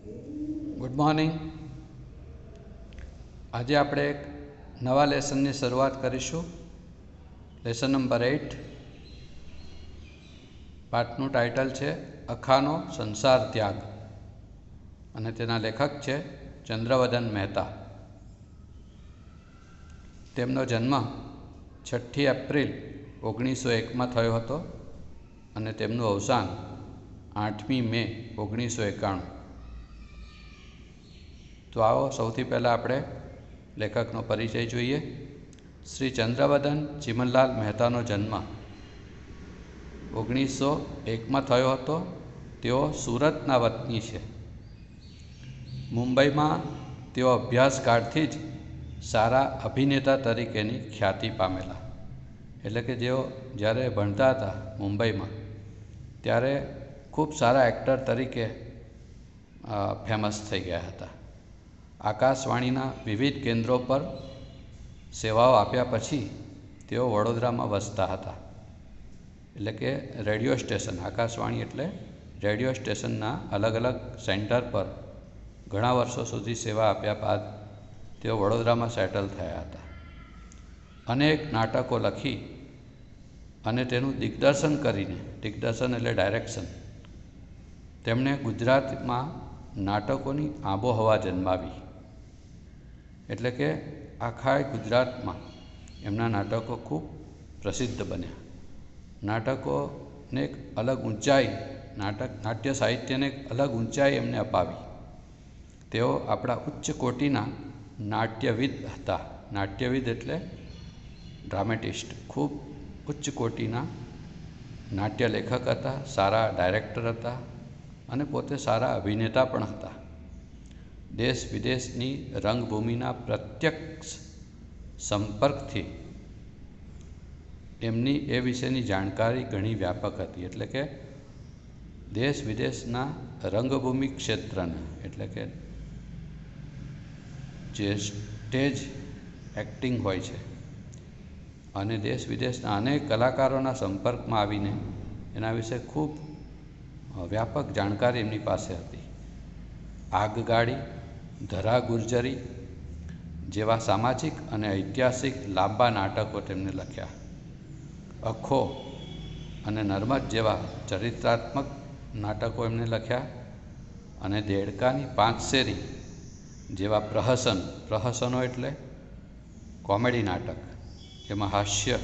Good morning. આજે આપણે એક નવા લેસનની શરૂઆત કરીશું. Lesson number 8. પાઠનું ટાઇટલ છે અખાનો સંસાર ત્યાગ અને તેના લેખક છે ચંદ્રવદન મહેતા. તેમનો જન્મ 6 એપ્રિલ 1901માં થયો હતો અને તેમનું અવસાન 8મી મે 1991. તો આવો સૌથી પહેલાં આપણે લેખકનો પરિચય જોઈએ. શ્રી ચંદ્રવદન ચિમનલાલ મહેતાનો જન્મ 1901માં થયો હતો. તેઓ સુરતના વતની છે. મુંબઈમાં તેઓ અભ્યાસકાળથી જ સારા અભિનેતા તરીકેની ખ્યાતિ પામેલા. એટલે કે જેઓ જ્યારે ભણતા હતા મુંબઈમાં ત્યારે ખૂબ સારા એક્ટર તરીકે ફેમસ થઈ ગયા હતા. આકાશવાણીના વિવિધ કેન્દ્રો પર સેવાઓ આપ્યા પછી તેઓ વડોદરામાં વસતા હતા. એટલે કે રેડિયો સ્ટેશન, આકાશવાણી એટલે રેડિયો સ્ટેશનના અલગ અલગ સેન્ટર પર ઘણા વર્ષો સુધી સેવા આપ્યા બાદ તેઓ વડોદરામાં સેટલ થયા હતા. અનેક નાટકો લખી અને તેનું દિગ્દર્શન કરીને, દિગ્દર્શન એટલે ડાયરેક્શન, તેમણે ગુજરાતમાં નાટકોની આબોહવા જન્માવી. એટલે કે આખા ગુજરાતમાં એમના નાટકો ખૂબ પ્રસિદ્ધ બન્યા. નાટકોને એક અલગ ઊંચાઈ, નાટ્ય સાહિત્યને એક અલગ ઊંચાઈ એમને અપાવી. તેઓ આપણા ઉચ્ચ કોટીના નાટ્યવિદ હતા. નાટ્યવિદ એટલે ડ્રામેટિસ્ટ. ખૂબ ઉચ્ચ કોટીના નાટ્ય લેખક હતા, સારા ડાયરેક્ટર હતા અને પોતે સારા અભિનેતા પણ હતા. દેશ વિદેશની રંગભૂમિના પ્રત્યક્ષ સંપર્કથી એમની એ વિશેની જાણકારી ઘણી વ્યાપક હતી. એટલે કે દેશ વિદેશના રંગભૂમિ ક્ષેત્રને, એટલે કે જે સ્ટેજ એક્ટિંગ હોય છે અને દેશ વિદેશના અનેક કલાકારોના સંપર્કમાં આવીને એના વિશે ખૂબ વ્યાપક જાણકારી એમની પાસે હતી. આગગાડી, ધરા ગુર્જરી જેવા સામાજિક અને ઐતિહાસિક લાંબા નાટકો તેમણે લખ્યા. અખો અને નર્મદ જેવા ચરિત્રાત્મક નાટકો એમણે લખ્યા અને દેડકાની પાંચસેરી જેવા પ્રહસનો એટલે કોમેડી નાટક, જેમાં હાસ્ય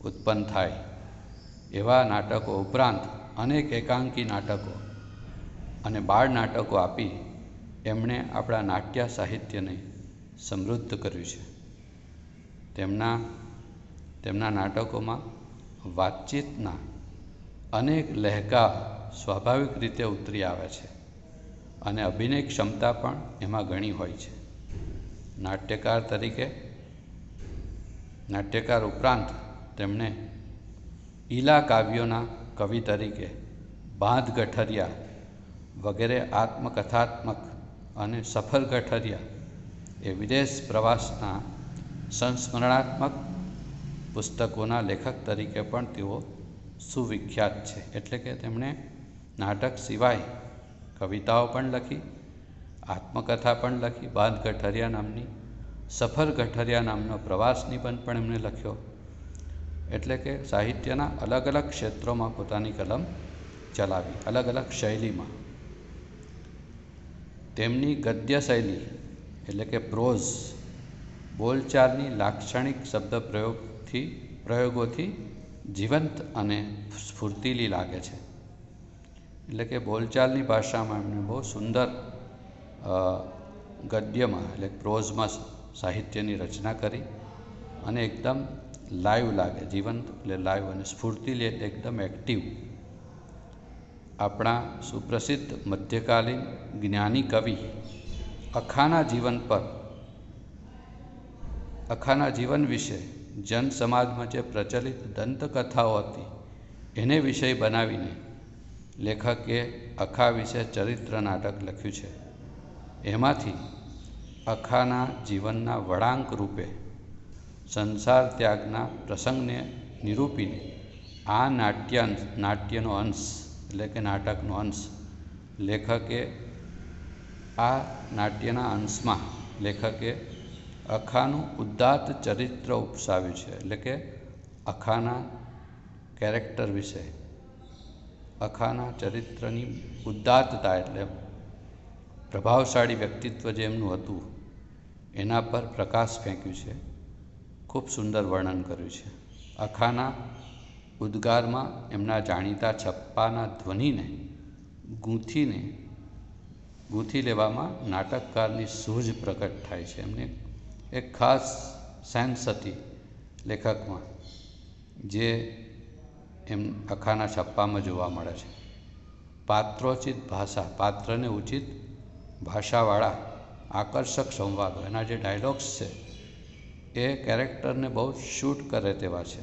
ઉત્પન્ન થાય એવા નાટકો ઉપરાંત અનેક એકાંકી નાટકો અને બાળ નાટકો આપી એમણે આપણા નાટ્ય સાહિત્યને સમૃદ્ધ કર્યું છે. તેમના નાટકોમાં વાતચીતના અનેક લહેકા સ્વાભાવિક રીતે ઉતરી આવે છે અને અભિનય ક્ષમતા પણ એમાં ઘણી હોય છે. નાટ્યકાર ઉપરાંત તેમણે ઈલા કાવ્યોના કવિ તરીકે બાંધ ગઠરિયા વગેરે આત્મકથાત્મક અને સફર ગઠરિયા એ વિદેશ પ્રવાસના સંસ્મરણાત્મક પુસ્તકોના લેખક તરીકે પણ તેઓ સુવિખ્યાત છે. એટલે કે તેમણે નાટક સિવાય કવિતાઓ પણ લખી, આત્મકથા પણ લખી. બાંધ ગઠરિયા નામની, સફર ગઠરિયા નામનો પ્રવાસ નિબંધ પણ એમણે લખ્યો. એટલે કે સાહિત્યના અલગ અલગ ક્ષેત્રોમાં પોતાની કલમ ચલાવી, અલગ અલગ શૈલીમાં. તેમની ગદ્ય શૈલી એટલે કે પ્રોઝ બોલચાલની લાક્ષણિક શબ્દ પ્રયોગોથી જીવંત અને સ્ફૂર્તિલી લાગે છે. એટલે કે બોલચાલની ભાષામાં એમણે બહુ સુંદર ગદ્યમાં એટલે પ્રોઝમાં સાહિત્યની રચના કરી અને એકદમ લાઈવ લાગે, જીવંત એટલે લાઈવ, અને સ્ફૂર્તિલી એટલે એકદમ એક્ટિવ. આપણા સુપ્રસિદ્ધ મધ્યકાલીન જ્ઞાની કવિ અખાના જીવન વિશે જનસમાજમાં જે પ્રચલિત દંતકથાઓ હતી એને વિષય બનાવીને લેખકે અખા વિશે ચરિત્ર નાટક લખ્યું છે. એમાંથી અખાના જીવનના વળાંક રૂપે સંસાર ત્યાગના પ્રસંગને નિરૂપીને આ નાટ્યનો અંશ એટલે કે નાટકનો અંશ લેખકે આ નાટ્યના અંશમાં લેખકે અખાનું ઉદાત્ત ચરિત્ર ઉપસાવ્યું છે, એટલે કે અખાના કેરેક્ટર વિશે, અખાના ચરિત્રની ઉદાત્તતા એટલે પ્રભાવશાળી વ્યક્તિત્વ જે એમનું હતું એના પર પ્રકાશ ફેંક્યું છે. ખૂબ સુંદર વર્ણન કર્યું છે. અખાના ઉદ્ગારમાં એમના જાણીતા છપ્પાના ધ્વનિને ગૂંથી લેવામાં નાટકકારની સૂઝ પ્રકટ થાય છે. એમને એક ખાસ સેન્સ હતી લેખકમાં, જે એમ અખાના છપ્પામાં જોવા મળે છે. પાત્રોચિત ભાષા, પાત્રને ઉચિત ભાષાવાળા આકર્ષક સંવાદો, એના જે ડાયલોગ્સ છે એ કેરેક્ટરને બહુ શૂટ કરે તેવા છે.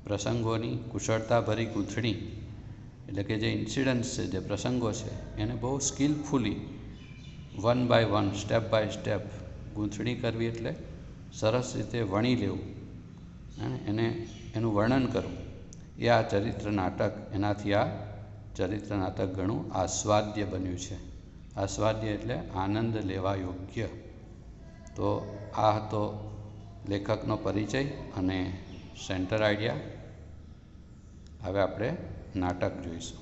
પ્રસંગોની કુશળતાભરી ગૂંથણી, એટલે કે જે ઇન્સિડન્ટ્સ છે, જે પ્રસંગો છે, એને બહુ skilfully one by one, step by step ગૂંથણી કરવી, એટલે સરસ રીતે વણી લેવું, એનું વર્ણન કરવું, એ આ ચરિત્ર નાટક, એનાથી આ ચરિત્ર નાટક ઘણું આસ્વાદ્ય બન્યું છે. આસ્વાદ્ય એટલે આનંદ લેવા યોગ્ય. તો આ હતો લેખકનો પરિચય અને સેન્ટર આઈડિયા. હવે આપણે નાટક જોઈશું.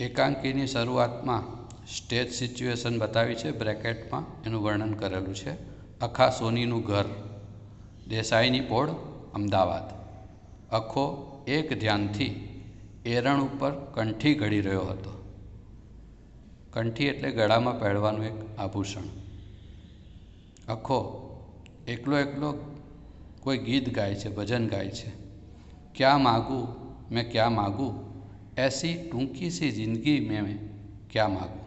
એકાંકીની શરૂઆતમાં સ્ટેજ સિચ્યુએશન બતાવી છે, બ્રેકેટમાં એનું વર્ણન કરેલું છે. અખા સોનીનું ઘર, દેસાઈની પોળ, અમદાવાદ. અખો એક ધ્યાનથી એરણ ઉપર કંઠી ઘડી રહ્યો હતો. કંઠી એટલે ગળામાં પહેરવાનું એક આભૂષણ. અખો એકલો એકલો કોઈ ગીત ગાય છે, ભજન ગાય છે. ક્યાં માગું મેં ક્યાં માગું, એસી ટૂંકી સી જિંદગી મેં ક્યાં માગું.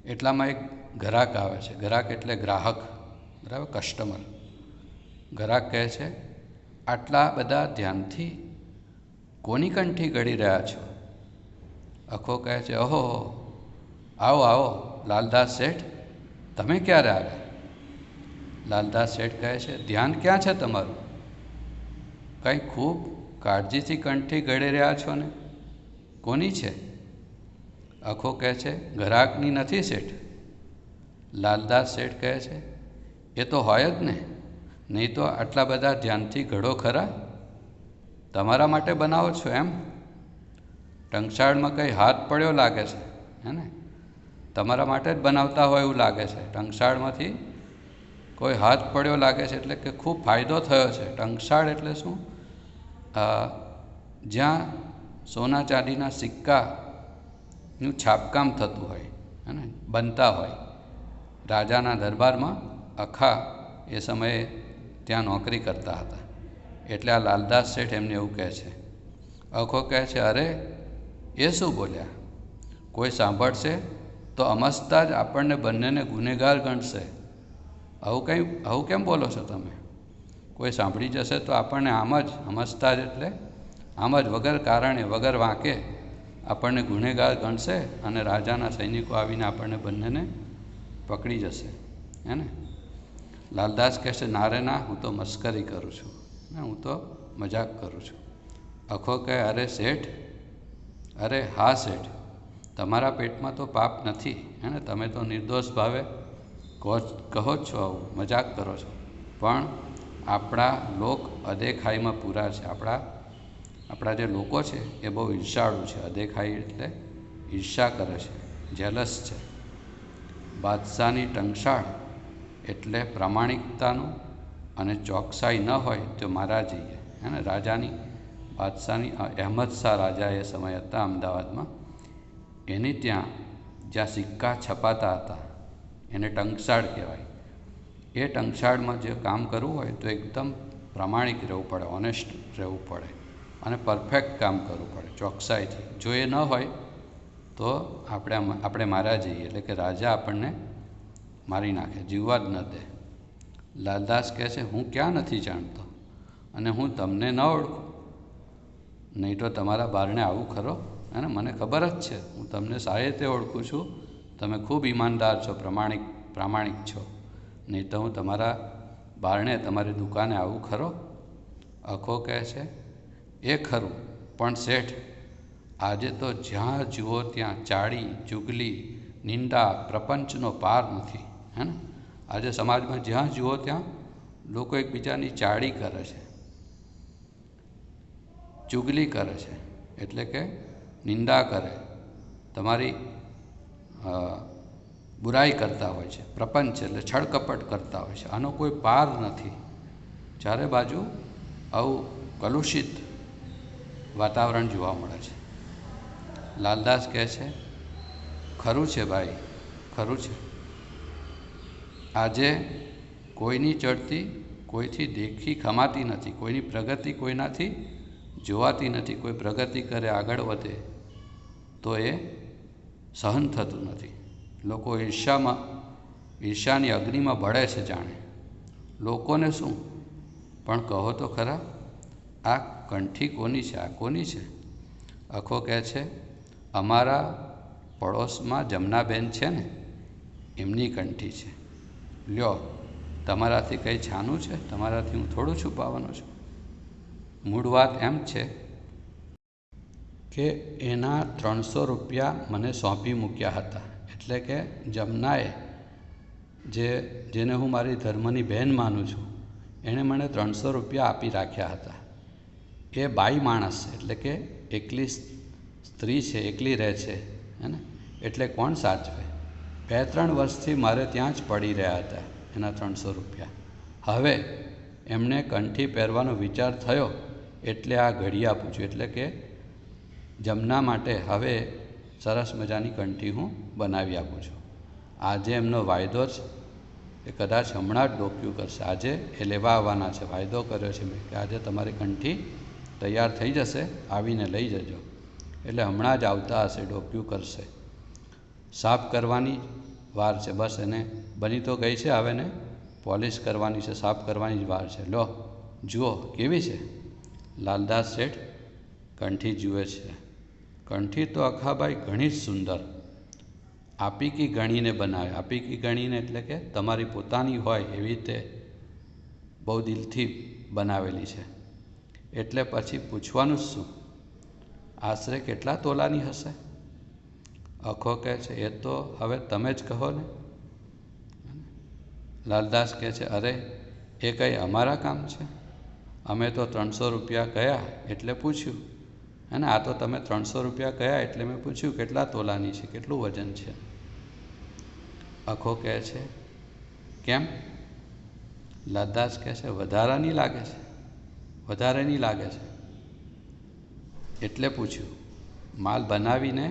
એટલામાં એક ગ્રાહક આવે છે. ગ્રાહક એટલે ગ્રાહક, બરાબર, કસ્ટમર. ગ્રાહક કહે છે, આટલા બધા ધ્યાનથી કોની કંઠી ઘડી રહ્યા છો? અખો કહે છે, ઓહો, આવો આવો લાલદાસ શેઠ, તમે ક્યારે આવ્યા? લાલદાસ શેઠ કહે છે, ધ્યાન ક્યાં છે તમારું? કંઈ ખૂબ કાળજીથી કંઠી ઘડી રહ્યા છો ને? કોની છે? અખો કહે છે, ગ્રાહકની નથી શેઠ. લાલદાસ શેઠ કહે છે, એ તો હોય જ ને, નહીં તો આટલા બધા ધ્યાનથી ઘડો ખરા? તમારા માટે બનાવો છો એમ? ટંકશાળમાં કંઈ હાથ પડ્યો લાગે છે, હે ને? તમારા માટે જ બનાવતા હોય એવું લાગે છે. ટંકશાળમાંથી કોઈ હાથ પડ્યો લાગે છે, એટલે કે ખૂબ ફાયદો થયો છે. ટંકશાળ એટલે શું? જ્યાં સોના ચાંદીના સિક્કાનું છાપકામ થતું હોય, હે ને, બનતા હોય. રાજાના દરબારમાં અખા એ સમયે ત્યાં નોકરી કરતા હતા. એટલે આ લાલદાસ શેઠ એમને એવું કહે છે. અખો કહે છે, અરે એ શું બોલ્યા? કોઈ સાંભળશે તો અમસ્તા જ આપણને બંનેને ગુનેગાર ગણશે. આવું કેમ બોલો છો તમે? કોઈ સાંભળી જશે તો આપણને આમ જ સમજતા જ, એટલે આમ જ વગર કારણે, વગર વાંકે આપણને ગુનેગાર ગણશે અને રાજાના સૈનિકો આવીને આપણને બંનેને પકડી જશે, હે ને? લાલદાસ કહે છે, ના રે ના, હું તો મસ્કરી કરું છું, હું તો મજાક કરું છું. અખો કહે, અરે શેઠ, અરે હા શેઠ, તમારા પેટમાં તો પાપ નથી, હે ને? તમે તો નિર્દોષ ભાવે કહો જ છો, આવું મજાક કરો છો. પણ આપણા લોક અદેખાઈમાં પૂરા છે. આપણા જે લોકો છે એ બહુ ઈર્ષાળુ છે. અદેખાઈ એટલે ઈર્ષા કરે છે, જેલસ છે. બાદશાહની ટંકશાળ એટલે પ્રામાણિકતાનું અને ચોકસાઈ ન હોય તો મારા જઈએ, હે ને? રાજાની, બાદશાહની, અહેમદ શાહ રાજા એ સમય હતા અમદાવાદમાં. એની ત્યાં જ્યાં સિક્કા છપાતા હતા એને ટંકશાળ કહેવાય. એ ટંકશાળમાં જે કામ કરવું હોય તો એકદમ પ્રામાણિક રહેવું પડે, ઓનેસ્ટ રહેવું પડે અને પરફેક્ટ કામ કરવું પડે, ચોકસાઈથી. જો એ ન હોય તો આપણે મારા જઈએ, એટલે કે રાજા આપણને મારી નાખે, જીવવા જ ન દે. લાલદાસ કહે છે, હું ક્યાં નથી જાણતો અને હું તમને ન ઓળખું? નહીં તો તમારા બારણે આવું ખરો, અને મને ખબર જ છે, હું તમને સારી રીતે ઓળખું છું. તમે ખૂબ ઈમાનદાર છો, પ્રામાણિક છો. નહીં તો હું તમારા બારણે, તમારી દુકાને આવું ખરો? અખો કહે છે, એ ખરું, પણ શેઠ, આજે તો જ્યાં જુઓ ત્યાં ચાડી ચુગલી નિંદા પ્રપંચનો પાર નથી, હે ને? આજે સમાજમાં જ્યાં જુઓ ત્યાં લોકો એકબીજાની ચાડી કરે છે, ચુગલી કરે છે, એટલે કે નિંદા કરે, તમારી બુરાઈ કરતા હોય છે. પ્રપંચ એટલે છળકપટ કરતા હોય છે. આનો કોઈ પાર નથી. ચારે બાજુ આવું કલુષિત વાતાવરણ જોવા મળે છે. લાલદાસ કહે છે, ખરું છે ભાઈ, ખરું છે. આજે કોઈની ચડતી કોઈથી દેખી ખમાતી નથી, કોઈની પ્રગતિ કોઈનાથી જોવાતી નથી. કોઈ પ્રગતિ કરે, આગળ વધે તો એ સહન થતું નથી. લોકો ઈર્ષાની અગ્નિમાં બળે છે જાણે. લોકોને શું, પણ કહો તો ખરા, આ કંઠી કોની છે? આ કોની છે? અખો કહે છે, અમારા પડોશમાં જમનાબેન છે ને, એમની કંઠી છે. લ્યો, તમારાથી કંઈ છાનું છે? તમારાથી હું થોડું છુપાવવાનો છું. મૂળ વાત એમ છે કે એના 300 રૂપિયા મને સોંપી મૂક્યા હતા. એટલે કે જમનાએ, જેને હું મારી ધર્મની બહેન માનું છું, એણે મને 300 રૂપિયા આપી રાખ્યા હતા. એ બાઈ માણસ છે, એટલે કે એકલી સ્ત્રી છે, એકલી રહે છે, હે ને? એટલે કોણ સાચવે? 2-3 વર્ષથી મારે ત્યાં જ પડી રહ્યા હતા એના 300 રૂપિયા. હવે એમને કંઠી પહેરવાનો વિચાર થયો એટલે આ ઘડી આપું છું. એટલે કે જમના માટે હવે સરસ મજાની કંઠી હું બનાવી આપું છું. આજે એમનો વાયદો છે એ કદાચ હમણાં જ ડોક્યું કરશે. આજે એ લેવા આવવાના છે. વાયદો કર્યો છે મેં કે આજે તમારી કંઠી તૈયાર થઈ જશે, આવીને લઈ જજો. એટલે હમણાં જ આવતા હશે, ડોક્યું કરશે. સાફ કરવાની વાર છે, બસ એને બની તો ગઈ છે, હવે એને પોલિશ કરવાની છે, સાફ કરવાની જ વાર છે. લો જુઓ કેવી છે. લાલદાસ શેઠ કંઠી જુએ છે. કંઠી તો અખાભાઈ ઘણી જ સુંદર, આપીકી ગણીને બનાવે. આપીકી ગણીને એટલે કે તમારી પોતાની હોય એવી રીતે બહુ દિલથી બનાવેલી છે. એટલે પછી પૂછવાનું જ શું, આશરે કેટલા તોલાની હશે? અખો કહે છે, એ તો હવે તમે જ કહો ને. લાલદાસ કહે છે, અરે એ કંઈ અમારા કામ છે? અમે તો 300 રૂપિયા કહ્યા એટલે પૂછ્યું, અને આ તો તમે 300 રૂપિયા કહ્યા એટલે મેં પૂછ્યું કેટલા તોલાની છે, કેટલું વજન છે? અખો કહે છે, કેમ? લાલદાસ કહે છે, વધારાની લાગે છે, વધારેની લાગે છે એટલે પૂછ્યું. માલ બનાવીને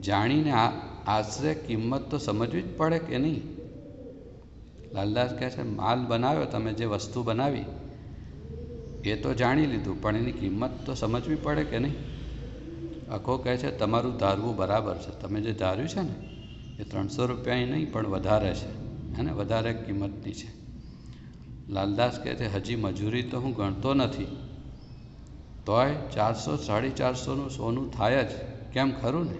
જાણીને આશરે કિંમત તો સમજવી જ પડે કે નહીં? લાલદાસ કહે છે, માલ બનાવ્યો, તમે જે વસ્તુ બનાવી એ તો જાણી લીધું, પણ એની કિંમત તો સમજવી પડે કે નહીં? અખો કહે છે, તમારું ધારવું બરાબર છે. તમે જે ધાર્યું છે ને એ 300 રૂપિયાની નહીં પણ વધારે છે, અને વધારે કિંમતની છે. લાલદાસ કહે છે, હજી મજૂરી તો હું ગણતો નથી, તોય 400-450નું સોનું થાય જ, કેમ ખરું ને?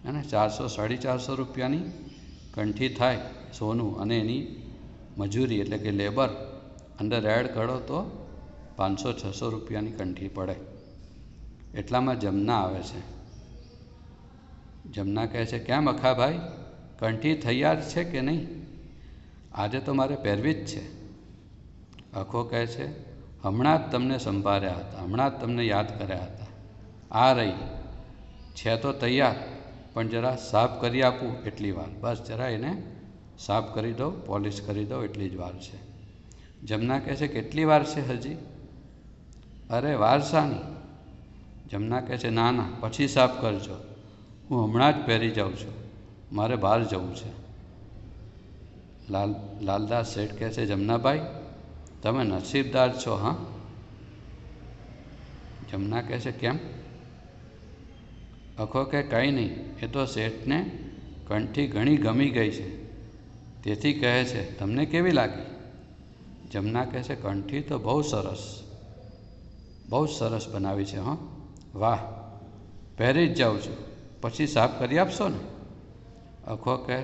અને 400-450 રૂપિયાની કંઠી થાય સોનું, અને એની મજૂરી એટલે કે લેબર અંદર એડ કરો તો 500-600 રૂપિયાની કંઠી પડે. એટલામાં જમના આવે છે. જમના કહે છે, કેમ અખાભાઈ, કંઠી તૈયાર છે કે નહીં? આજે તો મારે પહેરવી જ છે. અખો કહે છે, હમણાં જ તમને સંભાળ્યા હતા, હમણાં જ તમને યાદ કર્યા હતા. આ રહી છે તો તૈયાર, પણ જરા સાફ કરી આપું એટલી વાર, બસ જરા એને સાફ કરી દો, પોલિશ કરી દો એટલી જ વાર છે. જમના કહે છે, કેટલી વાર છે હજી? અરે વાર શાની? જમના કહે છે, ના ના, પછી સાફ કરજો, હું હમણાં જ પહેરી જાઉં છું, મારે બહાર જવું છે. લાલદાસ શેઠ કહે છે, જમનાભાઈ તમે નસીબદાર છો. હા? જમના કહે છે, કેમ? અખો કે કંઈ નહીં, એ તો શેઠને કંઠી ઘણી ગમી ગઈ છે, તેથી કહે છે, તમને કેવી લાગી? જમના કહે છે, કંઠી તો બહુ સરસ, બહુ જ સરસ બનાવી છે. હા, વાહ, પહેરી જ જાઉં છું, પછી સાફ કરી આપશો ને? અખો કહે,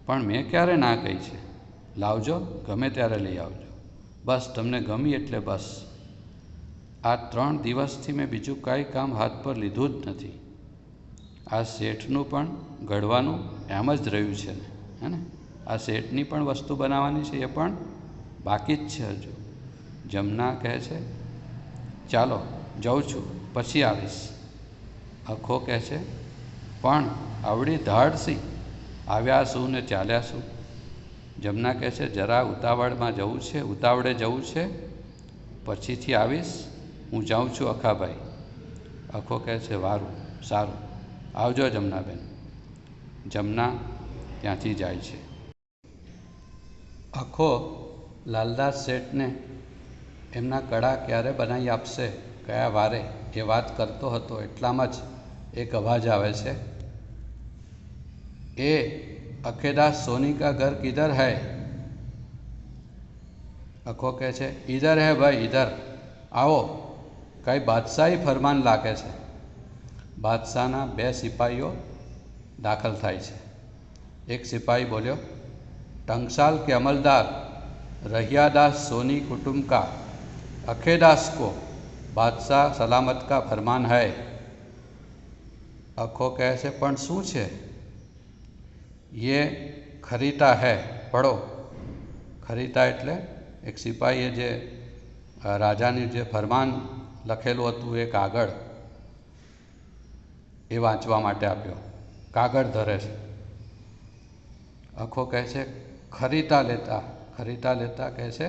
પણ મેં ક્યારે ના કહી છે? લાવજો, ગમે ત્યારે લઈ આવજો, બસ તમને ગમી એટલે બસ. આ 3 દિવસથી મેં બીજું કાંઈ કામ હાથ પર લીધું જ નથી. આ શેઠનું પણ ઘડવાનું એમ જ રહ્યું છે ને, હે ને? આ શેઠની પણ વસ્તુ બનાવવાની છે, એ પણ બાકી જ છે હજુ. જમના કહે છે, ચાલો જાઉં છું, પછી આવીશ. અખો કહે છે, પણ આવડી ધાડસી આવ્યા શું ને ચાલ્યા શું? જમના કહે છે, જરા ઉતાવળે જવું છે, પછીથી આવીશ. હું જાઉં છું અખાભાઈ. અખો કહે છે, સારું, આવજો જમનાબેન. જમના ત્યાંથી જાય છે. અખો લાલદાસ શેઠને એમના કડા ક્યારે બનાવી આપશે, કયા વારે, એ વાત કરતો હતો. એટલામાં જ એક અવાજ આવે છે, એ अखेदास सोनी का घर किधर है? अखो कहे छे, इधर है भाई, इधर आओ. कई बादशाही फरमान लागे छे. बादशाहना 2 सिपाहीओ दाखल थाय छे. एक सिपाही बोल्यो, टंकसाल के अमलदार रहियादास सोनी कुटुंब का अखेदास को बादशाह सलामत का फरमान है. अखो कहे छे, पण शुं छे? ये खरीता है, पढ़ो. खरीता एटले एक सिपाहीए जे राजानी जे फरमान लखेलुं हतुं ए कागळ ए वाँचवा माटे आप्यो. कागळ धरे छे. अखो कहे छे, खरीता लेता कहे छे,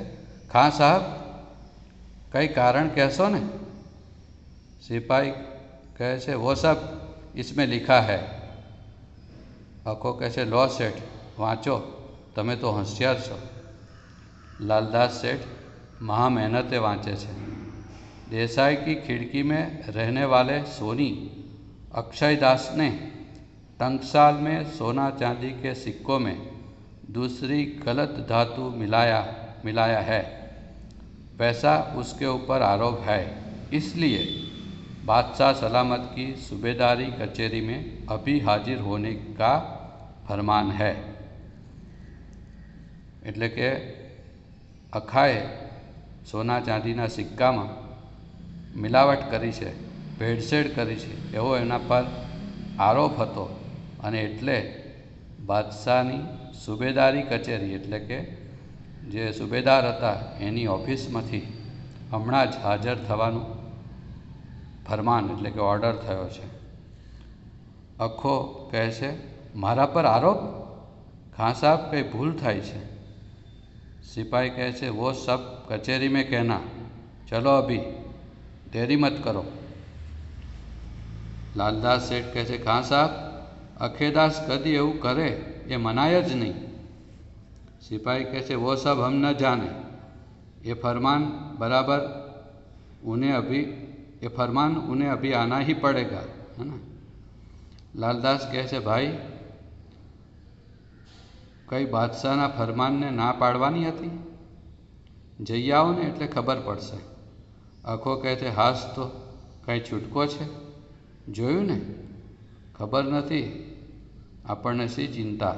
खां साहब कई कारण कहशो ने? सिपाही कहे छे, वो सब इसमें लिखा है. अखो कहे छे, लो सेठ वाँचो, तमे तो होशियार छो. लालदास सेठ महा मेहनते वाँचे छे. देसाई की खिड़की में रहने वाले सोनी अक्षयदास ने टंकसाल में सोना चांदी के सिक्कों में दूसरी गलत धातु मिलाया है. वैसा उसके ऊपर आरोप है. इसलिए बादशाह सलामत की सूबेदारी कचेरी में अभी हाजिर होने का फरमान है. એટલે કે અખાએ સોના ચાંદીના સિક્કામાં મિલાવટ કરી છે, ભેળસેળ કરી છે, એવો એના પર આરોપ હતો. અને એટલે બાદશાહની સુબેદારી કચેરી એટલે કે જે સુબેદાર હતા એની ઓફિસમાંથી હમણાં જ હાજર થવાનું ફરમાન એટલે કે ઓર્ડર થયો છે. અખો કહે છે, મારા પર આરોપ? ખાં સાहब કંઈ ભૂલ થાય છે. सिपाही कहे छे, वो सब कचेरी में कहना. चलो अभी, देरी मत करो. लालदास सेठ कहे छे, खां साहब अखेदास कदी एवं करे ये मनाय ज नहीं. सिपाही कहे छे, वो सब हम न जाने. ये फरमान उन्हें अभी आना ही पड़ेगा, है ना? लालदास कहे छे, भाई कई बादशाहना फरमानने ना पाड़वानी हती? जई आओ ने एटले खबर पड़शे. अखो कहे छे, हास तो कई छूटको छे? जोयुं ने, खबर नथी आपणने शी चिंता.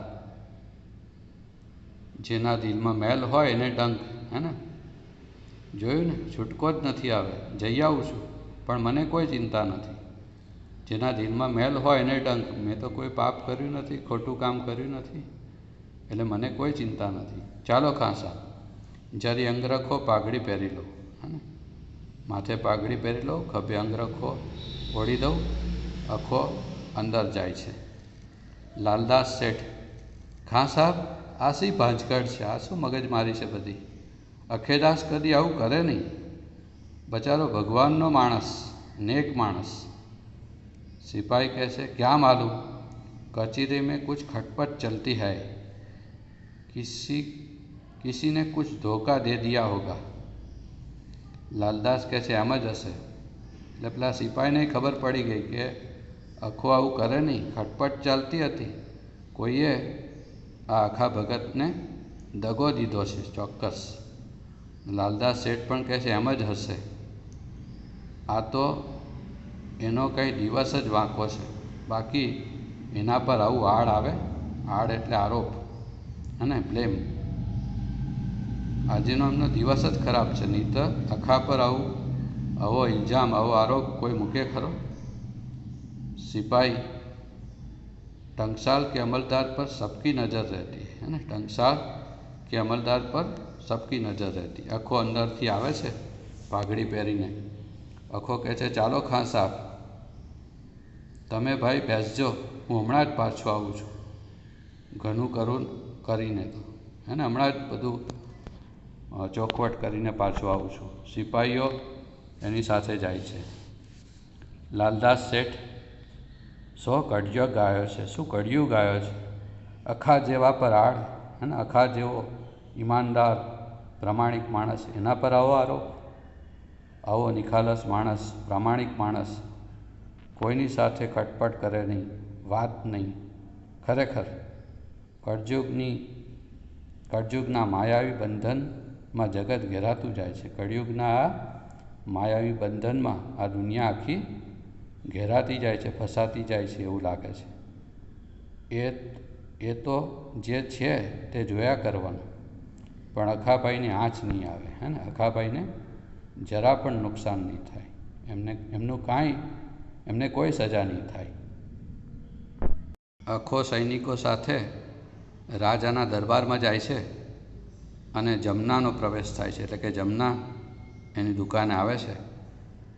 जेना दिलमां मैल होय एने डंक, है ने? जोयुं ने, छूटको ज नथी आवे. जई आવું છું, પણ મને કોઈ ચિંતા નથી. જેના દિલમાં મેલ હોય એને ડંક. મેં તો કોઈ પાપ કર્યું નથી, ખોટું કામ કર્યું નથી, એટલે મને કોઈ ચિંતા નથી. ચાલો ખાં સાહેબ, જરી અંગરખો, પાઘડી પહેરી લો, હે ને? માથે પાઘડી પહેરી લો, ખભે અંગરખો ઓઢી દઉં. અખો અંદર જાય છે. લાલદાસ શેઠ, ખાં સાહેબ આ શી ભાંજગઢ છે? આ શું મગજમારી છે બધી? અખેદાસ કદી આવું કરે નહીં. બચારો ભગવાનનો માણસ, नेक मानस. सिपाही कैसे, क्या मालूम, कचहरी में कुछ खटपट चलती है, किसी ने कुछ धोखा दे दिया होगा. लालदास कैसे, एम ज हशे. એટલે પેલા સિપાહીને ખબર પડી ગઈ કે અખો આવું કરે નહીં, ખટપટ ચાલતી હતી, કોઈએ આ આખા ભગતને દગો દીધો છે ચોક્કસ. લાલદાસ શેઠ પણ કહે છે, એમ જ હશે. આ તો એનો કંઈ દિવસ જ વાંકો છે, બાકી એના પર આવું આડ આવે. આડ એટલે આરોપ અને બ્લેમ. આજનો એમનો દિવસ જ ખરાબ છે, નહીં તો આખા પર આવું આવો ઇલ્ઝામ, આવો આરોપ કોઈ મૂકે ખરો? સિપાही टंकसाल के अमलदार पर सबकी नज़र रहती है ने, टंकसाल के अमलदार पर सबकी नज़र रहती। अखो अंदर थी आवे छे पाघड़ी पहेरीने। अखो कहे छे चालो खां साहब तमे भाई बेसजो, हूँ हमणां ज पाछो आવું છું, ઘણું કરું કરીને તો है ने, हमणां ज બધું ચોખવટ કરીને પાછો આવું છું। સિપાહીઓ એની સાથે જાય છે। લાલદાસ શેઠ 100 કડિયો ગાયો છે। શું કડિયું ગાયો છે? અખા જેવા પર આડ, है ને, અખા જેવો ઈમાનદાર પ્રામાણિક માણસ, એના પર આવો આરોપ? આવો નિખાલસ માણસ, પ્રામાણિક માણસ કોઈની સાથે ખટપટ કરે નહીં, વાત નહીં। ખરેખર કળયુગના માયાવી બંધનમાં જગત ઘેરાતું જાય છે। કળયુગના આ માયાવી બંધનમાં આ દુનિયા આખી ઘેરાતી જાય છે, ફસાતી જાય છે એવું લાગે છે। એ તો જે છે તે જોયા કરવાનું, પણ અખાભાઈને આંચ નહીં આવે, હે ને, અખાભાઈને જરા પણ નુકસાન નહીં થાય, એમને કોઈ સજા નહીં થાય। અખો સૈનિકો સાથે રાજાના દરબારમાં જાય છે અને જમનાનો પ્રવેશ થાય છે, એટલે કે જમના એની દુકાને આવે છે।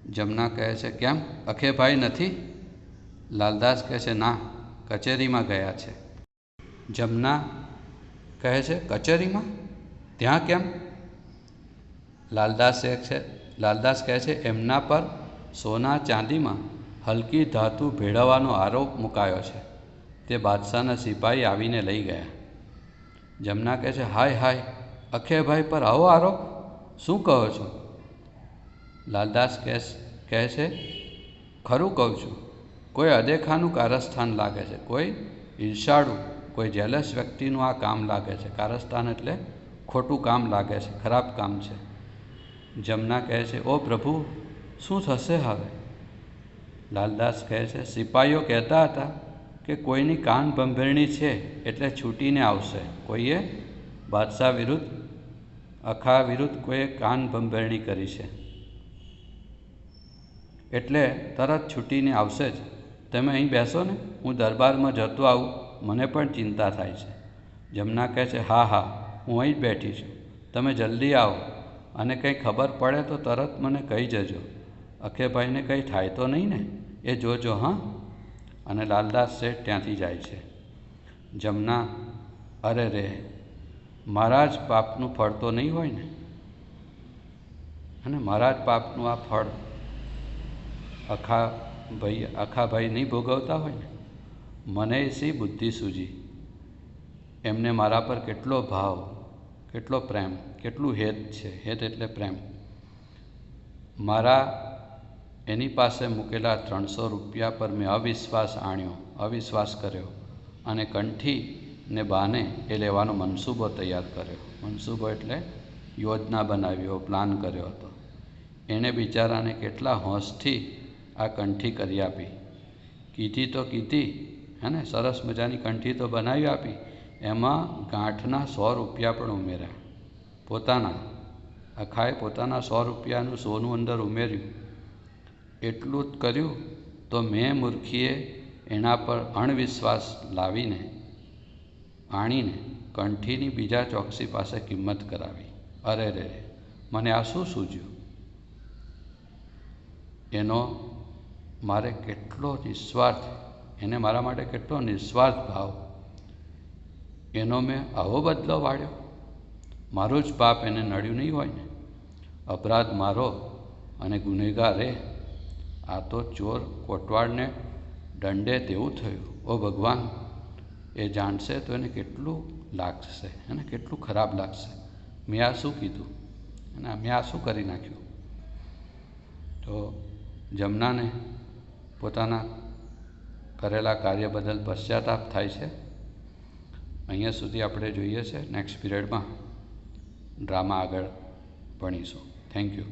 જમના કહે છે કેમ અખેભાઈ નથી? લાલદાસ કહે છે ના, કચેરીમાં ગયા છે। જમના કહે છે કચેરીમાં? ત્યાં કેમ? લાલદાસ કહે છે એમના પર સોના ચાંદીમાં હલકી ધાતુ ભેળવવાનો આરોપ મુકાયો છે, તે બાદશાહના સિપાહી આવીને લઈ ગયા। જમના કહે છે હાય હાય, અખેભાઈ પર આવો આરોપ? શું કહો છો? લાલદાસ કહે છે ખરું કહું છું, કોઈ અદેખાનું કારસ્થાન લાગે છે, કોઈ ઈર્ષાળુ, કોઈ જેલસ વ્યક્તિનું આ કામ લાગે છે। કારસ્થાન એટલે ખોટું કામ લાગે છે, ખરાબ કામ છે। જમના કહે છે ઓ પ્રભુ, શું થશે હવે? લાલદાસ કહે છે સિપાહીઓ કહેતા હતા કે કોઈની કાન ભંભેરણી છે એટલે છૂટીને આવશે। કોઈએ બાદશાહ વિરુદ્ધ, અખા વિરુદ્ધ કોઈએ કાન ભંભેરણી કરી છે એટલે તરત છૂટીને આવશે જ। તમે અહીં બેસો ને, હું દરબારમાં જતો આવું, મને પણ ચિંતા થાય છે। જમના કહે છે હા હા, હું અહીં જ બેઠી છું, તમે જલ્દી આવો અને કંઈ ખબર પડે તો તરત મને કહી જજો। અખેભાઈને કંઈ થાય તો નહીં ને, એ જોજો હા। અને લાલદાસ શેઠ ત્યાંથી જાય છે। જમના અરે રે, મારા જ પાપનું ફળ તો નહીં હોય ને, અને મારા જ પાપનું આ ફળ અખાભાઈ નહીં ભોગવતા હોય ને? મને શી બુદ્ધિ સૂજી? એમને મારા પર કેટલો ભાવ, કેટલો પ્રેમ, કેટલું હેત છે। હેત એટલે પ્રેમ। મારા એની પાસે મૂકેલા 300 રૂપિયા પર મેં અવિશ્વાસ કર્યો અને કંઠીને બહાને એ લેવાનો મનસૂબો તૈયાર કર્યો। મનસૂબો એટલે યોજના બનાવ્યો, પ્લાન કર્યો હતો। એણે બિચારાને કેટલા હોંશથી આ કંઠી કરી આપી। કીધી તો કીધી, હે ને, સરસ મજાની કંઠી તો બનાવી આપી, એમાં ગાંઠના 100 રૂપિયા પણ ઉમેર્યા। અખાએ પોતાના 100 રૂપિયાનું સોનું અંદર ઉમેર્યું। એટલું જ કર્યું તો મેં મૂર્ખીએ એના પર અણવિશ્વાસ આણીને કંઠીની બીજા ચોકસી પાસે કિંમત કરાવી। અરે રે, મને આ શું સૂઝ્યું? એને મારા માટે કેટલો નિસ્વાર્થ ભાવ, એનો મેં આવો બદલો વાળ્યો? મારું જ પાપ એને નડ્યું નહીં હોય ને? અપરાધ મારો અને ગુનેગાર એ। આ તો ચોર કોટવાળને દંડે તેવું થયું। ઓ ભગવાન, એ જાણશે તો એને કેટલું લાગશે, એને કેટલું ખરાબ લાગશે। મેં આ શું કીધું અને મેં આ શું કરી નાખ્યું? તો જમનાને પોતાના કરેલા કાર્ય બદલ પશ્ચાતાપ થાય છે। અહીંયા સુધી આપણે જોઈએ છે। નેક્સ્ટ પીરિયડમાં ડ્રામા આગળ ભણીશું। Thank you.